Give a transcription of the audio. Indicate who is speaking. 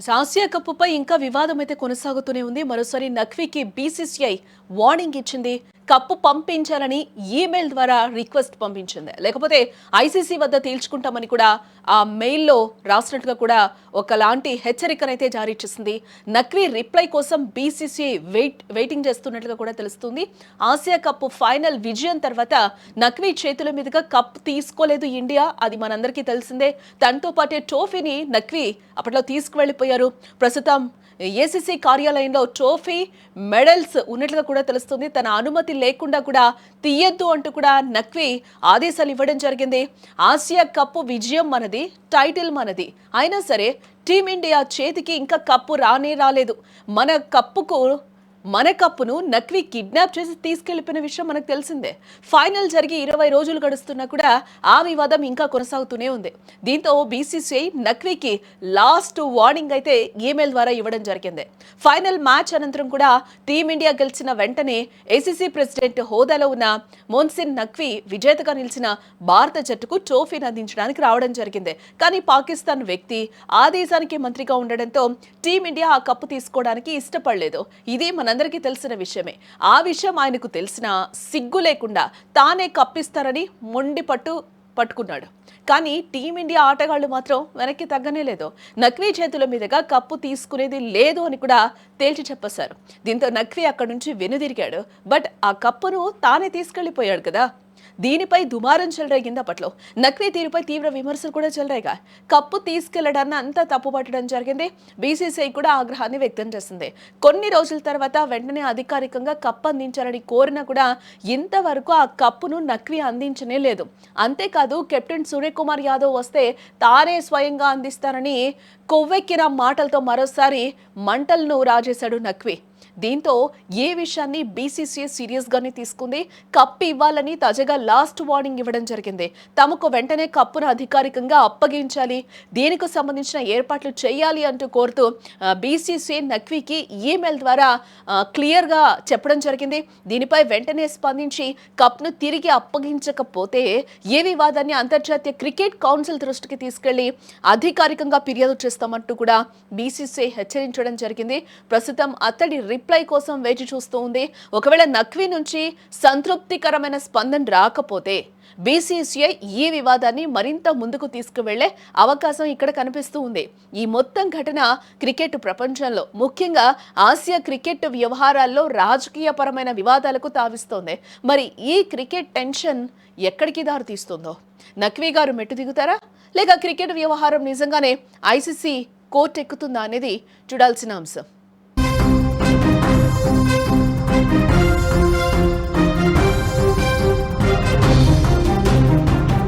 Speaker 1: Asia కప్పుపై ఇంకా వివాదం అయితే కొనసాగుతూనే ఉంది. మరోసారి నఖ్వీకి బీసీసీఐ వార్నింగ్ ఇచ్చింది. కప్పు పంపించాలని ఈమెయిల్ ద్వారా రిక్వెస్ట్ పంపించింది. లేకపోతే ఐసీసీ వద్ద తేల్చుకుంటామని కూడా ఆ మెయిల్లో రాసినట్టుగా కూడా ఒకలాంటి హెచ్చరికనైతే జారీ చేసింది. నఖ్వీ రిప్లై కోసం బీసీసీఐ వెయిటింగ్ చేస్తున్నట్లుగా కూడా తెలుస్తుంది. ఆసియా కప్ ఫైనల్ విజయం తర్వాత నఖ్వీ చేతుల మీదుగా కప్ తీసుకోలేదు ఇండియా, అది మనందరికీ తెలిసిందే. తనతో పాటే ట్రోఫీని నఖ్వీ అప్పట్లో తీసుకువెళ్లిపోయారు. ప్రస్తుతం ఏసీసీ కార్యాలయంలో ట్రోఫీ మెడల్స్ ఉన్నట్లుగా కూడా తెలుస్తుంది. తన అనుమతి లేకుండా కూడా తీయద్దు అంటూ కూడా నఖ్వీ ఆదేశాలు ఇవ్వడం జరిగింది. ఆసియా కప్పు విజయం మనది, టైటిల్ మనది, అయినా సరే టీమిండియా చేతికి ఇంకా కప్పు రాలేదు. మన కప్పును నఖ్వీ కిడ్నాప్ చేసి తీసుకెళ్లిపోయిన విషయం మనకు తెలిసిందే. ఫైనల్ జరిగి 20 రోజులు గడుస్తున్నా కూడా ఆ వివాదం ఇంకా కొనసాగుతూనే ఉంది. దీంతో బీసీసీఐ నఖ్వీకి లాస్ట్ వార్నింగ్ అయితే ఈమెయిల్ ద్వారా ఇవ్వడం జరిగింది. ఫైనల్ మ్యాచ్ అనంతరం కూడా టీమిండియా గెలిచిన వెంటనే ఏసీసీ ప్రెసిడెంట్ హోదాలో ఉన్న మోన్సిన్ నఖ్వీ విజేతగా నిలిచిన భారత జట్టుకు ట్రోఫీని అందించడానికి రావడం జరిగింది. కానీ పాకిస్తాన్ వ్యక్తి ఆ దేశానికి మంత్రిగా ఉండడంతో టీమిండియా ఆ కప్పు తీసుకోవడానికి ఇష్టపడలేదు. ఇది అందరికీ తెలిసిన విషయమే. ఆ విషయం ఆయనకు తెలిసినా సిగ్గు లేకుండా తానే కప్పిస్తారని పట్టుకున్నాడు. కానీ టీమిండియా ఆటగాళ్లు మాత్రం వెనక్కి తగ్గనే లేదు. నఖ్వీ చేతుల మీదుగా కప్పు తీసుకునేది లేదు అని కూడా తేల్చి చెప్పేశారు. దీంతో నఖ్వీ అక్కడి నుంచి వెనుదిరిగాడు. బట్ ఆ కప్పును తానే తీసుకెళ్లిపోయాడు కదా. దీనిపై దుమారం చెలరేగింది. అప్పట్లో నఖ్వీ తీరుపై తీవ్ర విమర్శలు కూడా చెలరేగా. కప్పు తీసుకెళ్లడాన్ని అంతా తప్పుపట్టడం జరిగింది. బీసీసీఐ కూడా ఆగ్రహాన్ని వ్యక్తం చేసింది. కొన్ని రోజుల తర్వాత వెంటనే అధికారికంగా కప్పు అందించాలని కోరినా కూడా ఇంతవరకు ఆ కప్పును నఖ్వీ అందించనే లేదు. అంతేకాదు కెప్టెన్ సూర్యకుమార్ యాదవ్ వస్తే తానే స్వయంగా అందిస్తానని కొవ్వెక్కిన మాటలతో మరోసారి మంటలను రాజేశాడు నఖ్వీ. దీంతో ఏ విషయాన్ని బీసీసీఐ సీరియస్ గానే తీసుకుంది. కప్పు ఇవ్వాలని తాజాగా లాస్ట్ వార్నింగ్ ఇవ్వడం జరిగింది. తమకు వెంటనే కప్పును అధికారికంగా అప్పగించాలి, దీనికి సంబంధించిన ఏర్పాట్లు చేయాలి అంటూ కోరుతూ బీసీసీఐ నఖ్వీకి ఈమెయిల్ ద్వారా క్లియర్ గా చెప్పడం జరిగింది. దీనిపై వెంటనే స్పందించి కప్ను తిరిగి అప్పగించకపోతే ఏ వివాదాన్ని అంతర్జాతీయ క్రికెట్ కౌన్సిల్ దృష్టికి తీసుకెళ్లి అధికారికంగా ఫిర్యాదు చేస్తామంటూ కూడా బీసీసీఐ హెచ్చరించడం జరిగింది. ప్రస్తుతం అతడి రిప్లై కోసం వేచి చూస్తూ ఉంది. ఒకవేళ నఖ్వీ నుంచి సంతృప్తికరమైన స్పందన రాకపోతే బీసీసీఐ ఈ వివాదాన్ని మరింత ముందుకు తీసుకువెళ్లే అవకాశం ఇక్కడ కనిపిస్తూ ఉంది. ఈ మొత్తం ఘటన క్రికెట్ ప్రపంచంలో, ముఖ్యంగా ఆసియా క్రికెట్ వ్యవహారాల్లో రాజకీయపరమైన వివాదాలకు తావిస్తోంది. మరి ఈ క్రికెట్ టెన్షన్ ఎక్కడికి దారి తీస్తుందో? నఖ్వీ గారు మెట్టు దిగుతారా, లేక క్రికెట్ వ్యవహారం నిజంగానే ఐసీసీ కోర్టు ఎక్కుతుందా అనేది చూడాల్సిన అంశం.